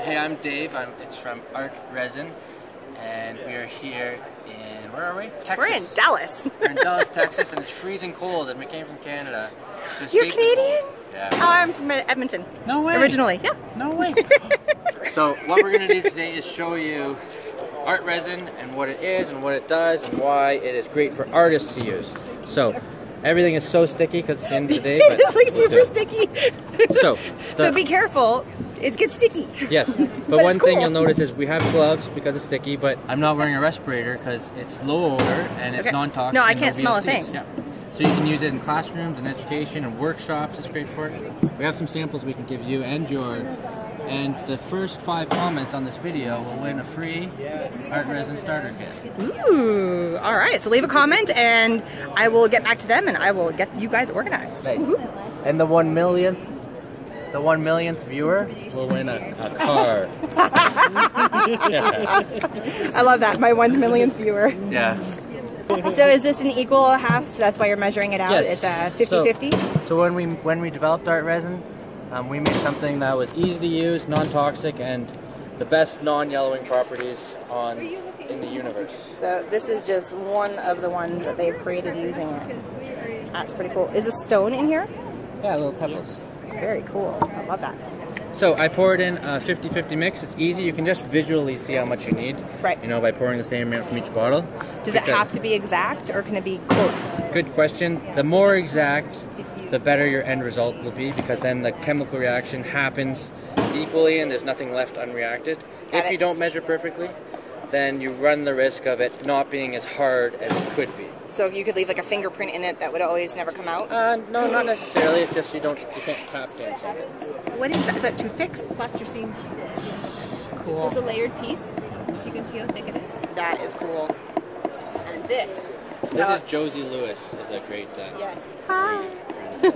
Hey, I'm Dave. It's from Art Resin, and we are here in, where are we? Texas. We're in Dallas. We're in Dallas, Texas, and it's freezing cold, and we came from Canada to escape. You're Canadian? The cold. Yeah. Oh, I'm from Edmonton. No way. Originally, yeah. No way. So what we're going to do today is show you Art Resin and what it is and what it does and why it is great for artists to use. So everything is so sticky because it's the end of the day. But it's like super sticky. So be careful. It gets sticky. Yes, but one thing you'll notice is we have gloves because it's sticky, but I'm not wearing a respirator because it's low odor and it's non-toxic. No, I can't smell a thing. Yeah. So you can use it in classrooms and education and workshops. It's great for it. We have some samples we can give you and and the first 5 comments on this video will win a free Art Resin Starter Kit. Ooh, all right. So leave a comment and I will get back to them and I will get you guys organized. Nice. And the 1 millionth viewer will win a car. I love that. My 1 millionth viewer. Yeah. So is this an equal half? That's why you're measuring it out? Yes. It's a 50-50? So when we developed Art Resin, we made something that was easy to use, non-toxic, and the best non-yellowing properties in the universe. So this is just one of the ones that they've created using it. That's pretty cool. Is a stone in here? Yeah, little pebbles. Very cool. I love that. So I poured in a 50-50 mix. It's easy. You can just visually see how much you need. Right. You know, by pouring the same amount from each bottle. Does it have to be exact or can it be close? Good question. The more exact, the better your end result will be, because then the chemical reaction happens equally and there's nothing left unreacted. If you don't measure perfectly, then you run the risk of it not being as hard as it could be. So if you could leave like a fingerprint in it, that would always never come out? No, not necessarily. It's just you can't tap dance on it. What is that? Is that toothpicks? Plasticine. Cool. This is a layered piece, so you can see how thick it is. That is cool. And this. This is Josie Lewis, is a great. Yes. Hi. So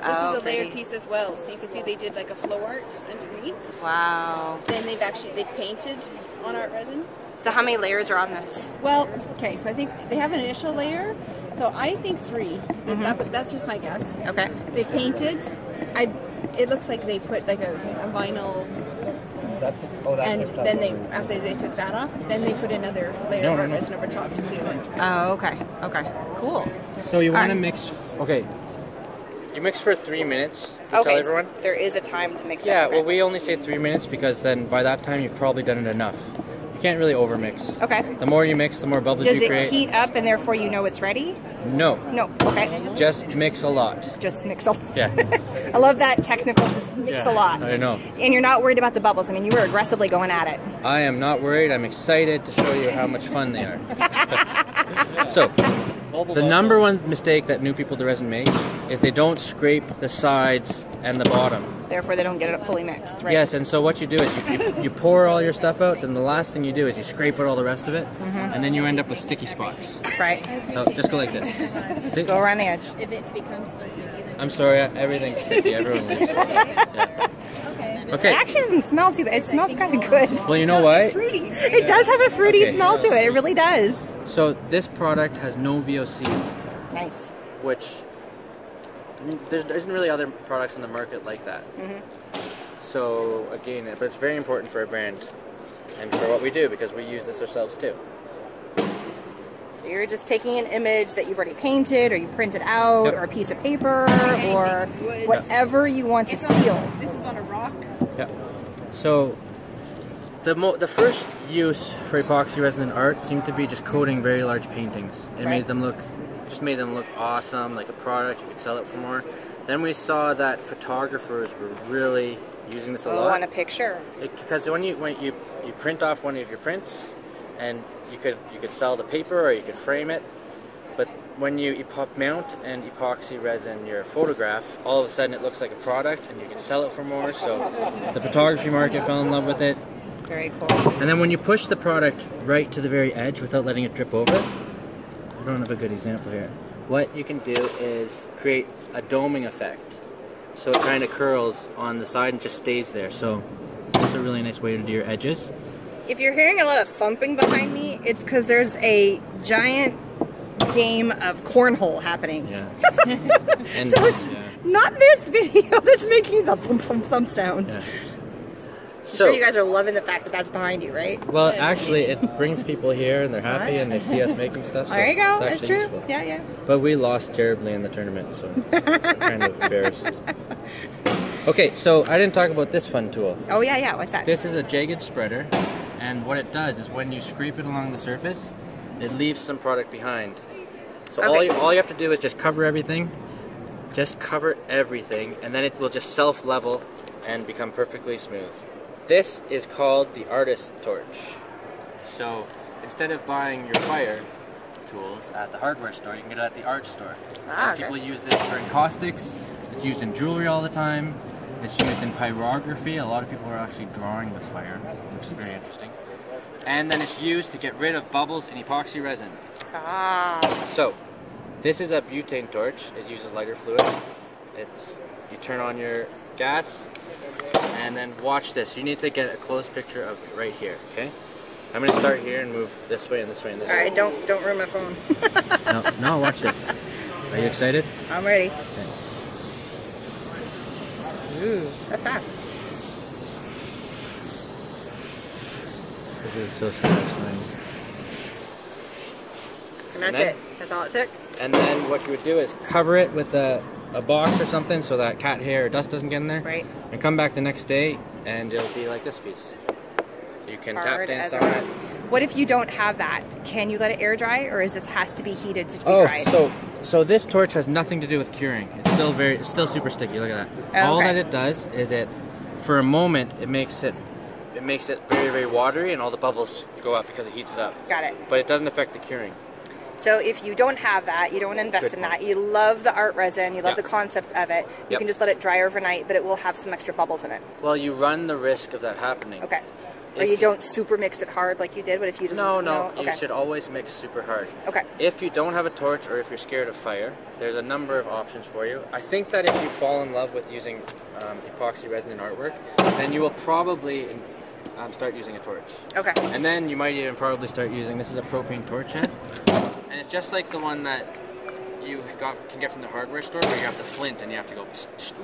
this is a pretty. layered piece as well. So you can see they did like a flow art underneath. Wow. Then they've painted on Art Resin. So how many layers are on this? Well, okay, so I think they have an initial layer. So I think 3. That's just my guess. Okay. They've painted. It looks like they put like a vinyl. And then after they took that off, then they put another layer of Art Resin over top to seal it. Oh, okay. Okay. Cool. So you want to mix. Okay. You mix for 3 minutes. Okay. Tell everyone. So there is a time to mix. Yeah. Well, we only say 3 minutes because then by that time you've probably done it enough. You can't really overmix. Okay. The more you mix, the more bubbles you create. Does it heat up and therefore you know it's ready? No. No. Okay. Just mix a lot. Just mix a lot. Yeah. I love that technical. Just mix a lot. I know. And you're not worried about the bubbles. I mean, you were aggressively going at it. I am not worried. I'm excited to show you how much fun they are. So, the number 1 mistake that new people to resin make is they don't scrape the sides and the bottom. Therefore, they don't get it fully mixed, right? Yes, and so what you do is you pour all your stuff out, then the last thing you do is you scrape out all the rest of it, and then you end up with sticky spots. Right. So just go like this. Just go around the edge. If it becomes sticky, then I'm sorry, everything's sticky. Everyone leaves. Yeah. Okay. It actually doesn't smell too bad. It smells kind of good. Well, you know what? fruity. It does have a fruity smell to it. It really does. So this product has no VOCs, Nice. which there isn't really other products in the market like that. So again, but it's very important for a brand and for what we do because we use this ourselves too. So you're just taking an image that you've already painted or you printed out or a piece of paper or whatever you want to seal. This is on a rock. Yeah. So the first use for epoxy resin in art seemed to be just coating very large paintings. It made them look awesome, like a product. You could sell it for more. Then we saw that photographers were really using this a lot. On a picture. Because when you print off one of your prints, and you could sell the paper or you could frame it, but when you mount and epoxy resin your photograph, all of a sudden it looks like a product and you can sell it for more. So the photography market fell in love with it. Very cool. And then when you push the product right to the very edge without letting it drip over, I don't have a good example here. What you can do is create a doming effect. So it kind of curls on the side and just stays there. So that's a really nice way to do your edges. If you're hearing a lot of thumping behind me, it's because there's a giant game of cornhole happening. Yeah. And, So it's Not this video that's making the thump thump thump sound. Yeah. I'm sure you guys are loving the fact that that's behind you, right? Well, actually, it brings people here and they're happy and they see us making stuff. So there you go. That's true. Useful. Yeah, yeah. But we lost terribly in the tournament, so kind of embarrassed. Okay, so I didn't talk about this fun tool. Oh yeah, yeah. What's that? This is a jagged spreader, and what it does is when you scrape it along the surface, it leaves some product behind. So all you have to do is just cover everything. Just cover everything, and then it will just self-level and become perfectly smooth. This is called the artist torch. So instead of buying your fire tools at the hardware store, you can get it at the art store. People use this for encaustics. It's used in jewelry all the time. It's used in pyrography. A lot of people are actually drawing with fire, which is very interesting. And then it's used to get rid of bubbles in epoxy resin. So this is a butane torch. It uses lighter fluid. You turn on your gas, and then watch this. You need to get a close picture of it right here, okay? I'm gonna start here and move this way and this way and this way. Alright, don't ruin my phone. No, watch this. Are you excited? I'm ready. Okay. Ooh, that's fast. This is so satisfying. And that's it. That's all it took. And then what you would do is cover it with a box or something so that cat hair or dust doesn't get in there. Right. And come back the next day and it'll be like this piece. You can tap dance on it. What if you don't have that? Can you let it air dry, or is this has to be heated to be dried? So this torch has nothing to do with curing. It's still super sticky. Look at that. Okay. All that it does is for a moment it makes it very, very watery, and all the bubbles go up because it heats it up. Got it. But it doesn't affect the curing. So if you don't have that, you don't want to invest in that, you love the art resin, you love the concept of it, you can just let it dry overnight, but it will have some extra bubbles in it. Well, you run the risk of that happening. Okay. Or you don't super mix it hard like you did, but if you just... No, okay. You should always mix super hard. Okay. If you don't have a torch or if you're scared of fire, there's a number of options for you. I think that if you fall in love with using epoxy resin in artwork, then you will probably start using a torch. Okay. And then you might even probably start using, this is a propane torch head. And it's just like the one that you can get from the hardware store where you have the flint and you have to go...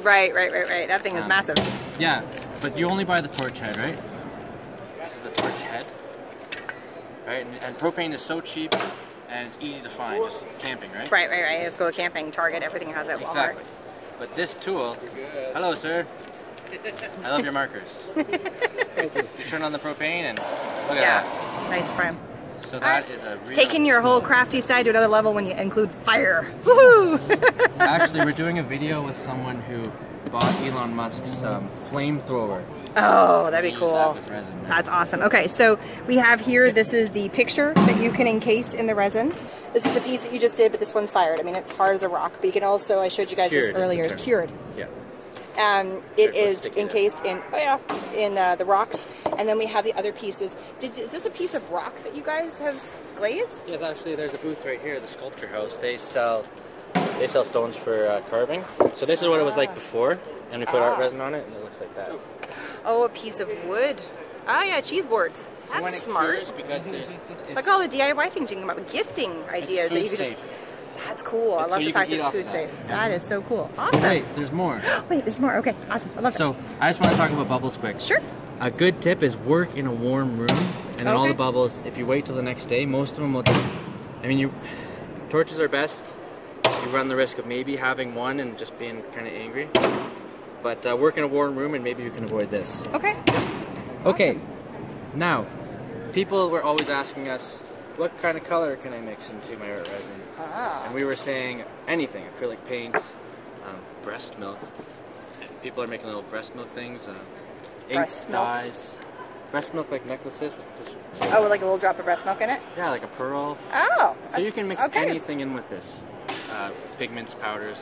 Right. That thing is massive. Yeah, but you only buy the torch head, right? This is the torch head. Right, and propane is so cheap and it's easy to find, just camping, right? Right. Just go to camping, Target, everything has it. Walmart. Exactly. But this tool... Hello, sir. I love your markers. Thank you. You turn on the propane and look at that. Nice frame. So that is a real... Taking your whole crafty side to another level when you include fire. Woohoo! Actually, we're doing a video with someone who bought Elon Musk's flamethrower. Oh, that'd be cool. That with resin. That's awesome. Okay, so we have here, this is the picture that you can encase in the resin. This is the piece that you just did, but this one's fired. I mean, it's hard as a rock, but you can also, I showed you guys this earlier, it's cured. Yeah. It is encased in the rocks, and then we have the other pieces. Is this a piece of rock that you guys have glazed? Yes, actually, there's a booth right here, the Sculpture House. They sell stones for carving. So this is what it was like before, and we put art resin on it, and it looks like that. Oh, a piece of wood. Oh yeah, cheese boards. That's smart. Because it's like all the DIY things you can come up with, gifting ideas that you could just... That's cool. I love the fact that it's food safe. That is so cool. Awesome. Wait, there's more. Wait, there's more. Okay, awesome. I love it. So, I just want to talk about bubbles quick. Sure. A good tip is work in a warm room, and then all the bubbles, if you wait till the next day, most of them will just... I mean, torches are best. You run the risk of maybe having one and just being kind of angry. But work in a warm room, and maybe you can avoid this. Okay. Okay. Awesome. Now, people were always asking us, what kind of color can I mix into my art resin? And we were saying anything, acrylic paint, breast milk. People are making little breast milk things, ink dyes. Breast milk like necklaces. With like a little drop of breast milk in it? Yeah, like a pearl. Oh. So you can mix anything in with this. Pigments, powders.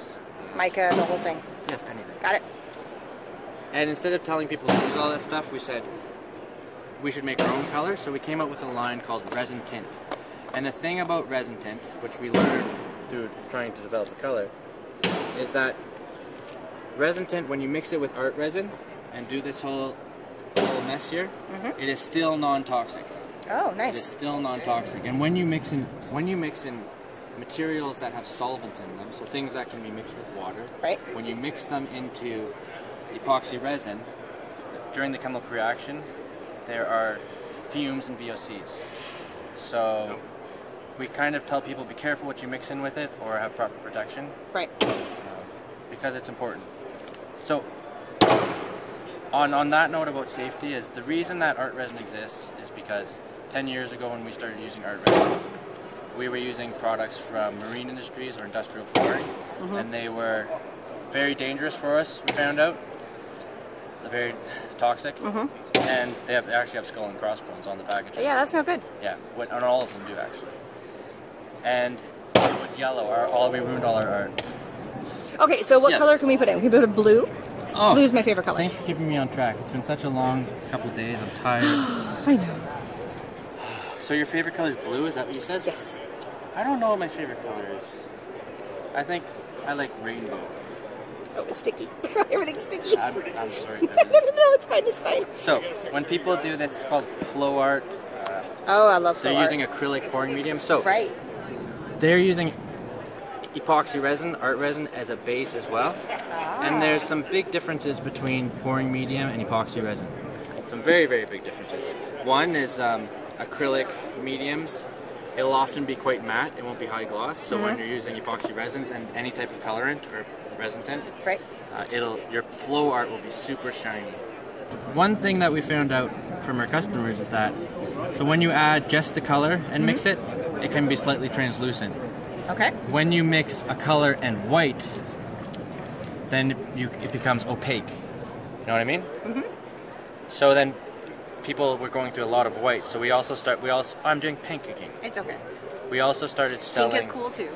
Mica, the whole thing. Yes, anything. Got it. And instead of telling people to use all that stuff, we said we should make our own color, so we came up with a line called Resin Tint. And the thing about resin tint, which we learned through trying to develop a color, is that resin tint, when you mix it with art resin and do this whole mess here, it is still non-toxic. Oh, nice. It is still non-toxic. And when you mix in materials that have solvents in them, so things that can be mixed with water. Right. When you mix them into epoxy resin, during the chemical reaction, there are fumes and VOCs. So we kind of tell people, be careful what you mix in with it, or have proper protection. Right. Because it's important. So on that note about safety, is the reason that art resin exists is because 10 years ago when we started using art resin, we were using products from marine industries or industrial flooring, and they were very dangerous for us, we found out. They're very toxic, and they actually have skull and crossbones on the packaging. Yeah, that's no good. Yeah, and all of them do actually. And with yellow, we ruined all our art. Okay, so what color can we put in? Can we put a blue? Oh, blue is my favorite color. Thanks for keeping me on track. It's been such a long couple of days. I'm tired. I know. So your favorite color is blue? Is that what you said? Yes. I don't know what my favorite color is. I think I like rainbow. Oh, it's sticky. Everything's sticky. I'm sorry. No, it's fine, it's fine. So, when people do this, it's called flow art. Oh, I love flow art. They're using acrylic pouring medium. So, right. They're using epoxy resin, art resin, as a base as well. And there's some big differences between pouring medium and epoxy resin. Some very, very big differences. One is acrylic mediums. It'll often be quite matte. It won't be high gloss. So when you're using epoxy resins and any type of colorant or resin tint, right, your flow art will be super shiny. One thing that we found out from our customers is that so when you add just the color and mix it, it can be slightly translucent. Okay. When you mix a color and white, then it becomes opaque. You know what I mean? So then people were going through a lot of white, so I'm doing pink again. It's okay. We also started selling... Pink is cool too.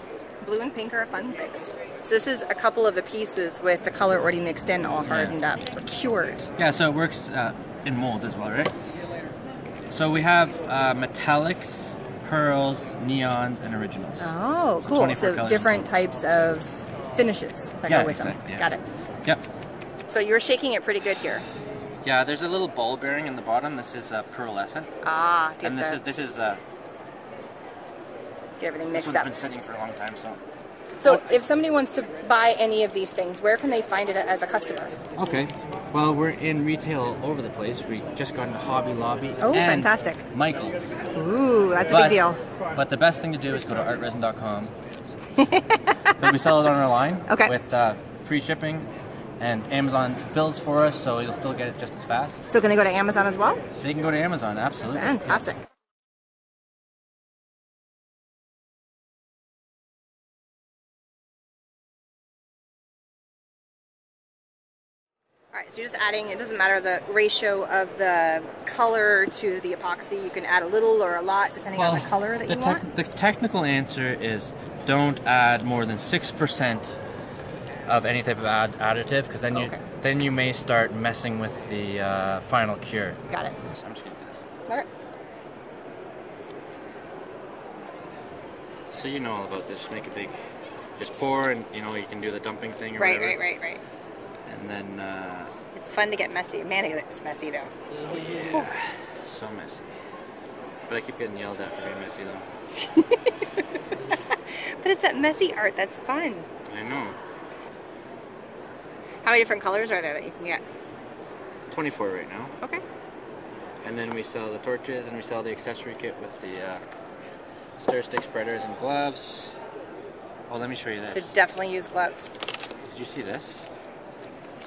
Blue and pink are a fun mix. So this is a couple of the pieces with the color already mixed in, all hardened up, or cured. Yeah, so it works in molds as well, right? So we have metallics, pearls, neons, and originals. Oh, cool. So different types of finishes that go with them. Yeah. Got it. Yep. So you're shaking it pretty good here. Yeah, there's a little ball bearing in the bottom. This is pearlescent. Ah, and this is get everything mixed up. This one's been sitting for a long time, so. So if somebody wants to buy any of these things, where can they find it as a customer? Okay. Well, we're in retail all over the place. We just got into Hobby Lobby. Oh, and fantastic. Michael's. Ooh, that's a big deal. But the best thing to do is go to artresin.com. We sell it on our line with free shipping. And Amazon fulfills for us, so you'll still get it just as fast. So can they go to Amazon as well? They can go to Amazon, absolutely. Fantastic. Yeah. Alright, so you're just adding, it doesn't matter the ratio of the color to the epoxy, you can add a little or a lot depending on the color that you want? The technical answer is don't add more than 6% of any type of additive, because then you may start messing with the final cure. Got it. So I'm just gonna do this. Okay. So you know all about this. Just make a big, just pour, and you can do the dumping thing or whatever. Right. And then it's fun to get messy. Man, it's messy though. Yeah, so messy. But I keep getting yelled at for being messy though. But it's that messy art that's fun. I know. How many different colors are there that you can get? 24 right now. Okay. And then we sell the torches and we sell the accessory kit with the stir stick spreaders and gloves. Oh, let me show you this. So definitely use gloves. Did you see this?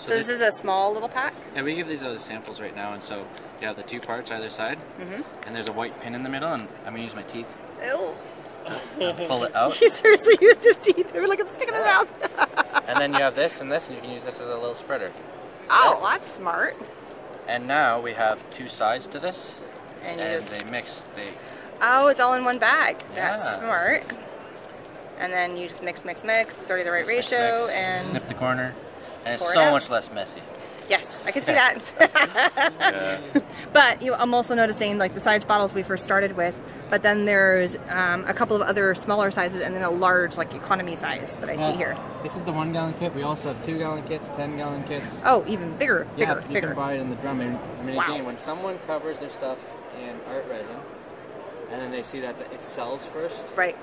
So this is a small little pack? Yeah, we give these out as samples right now, and so you have the two parts either side, and there's a white pin in the middle, and I'm going to use my teeth. Ew. Pull it out. He seriously used his teeth. They were like, stick in his mouth. And then you have this and this, and you can use this as a little spreader. Oh, that's smart. And now we have two sides to this, and they mix. Oh, it's all in one bag. Yeah. That's smart. And then you just mix. It's already the right ratio, and snip the corner, and it's so much less messy. Yes, I can see that. But I'm also noticing like the size bottles we first started with, but then there's a couple of other smaller sizes and then a large like economy size that I see here. This is the 1 gallon kit. We also have 2 gallon kits, 10 gallon kits. Oh, even bigger, bigger. You can buy it in the drum. I mean, again, when someone covers their stuff in art resin, and then they see that it sells first, right?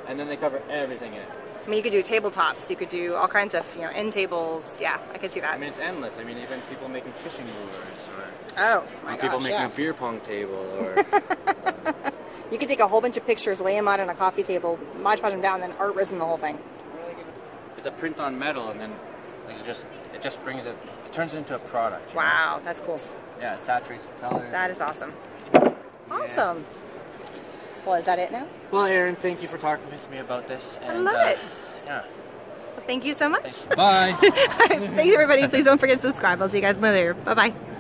and then they cover everything in it. I mean, you could do tabletops. You could do all kinds of, you know, end tables. Yeah, I can see that. I mean, it's endless. I mean, even people making fishing lures, or oh my people gosh, making yeah. a beer pong table, or you could take a whole bunch of pictures, lay them out on a coffee table, Mod Podge them down, then art resin the whole thing. it's a print on metal, and then like, it just brings it turns it into a product. You Wow, that's cool. know? Yeah, it saturates the colors. That is awesome. Yeah. Awesome. Well, is that it now? Well, Erin, thank you for talking with me about this. And, I love it. Yeah. Well, thank you so much. Thanks. Bye. All right, thanks everybody. Please don't forget to subscribe. I'll see you guys later. Bye-bye.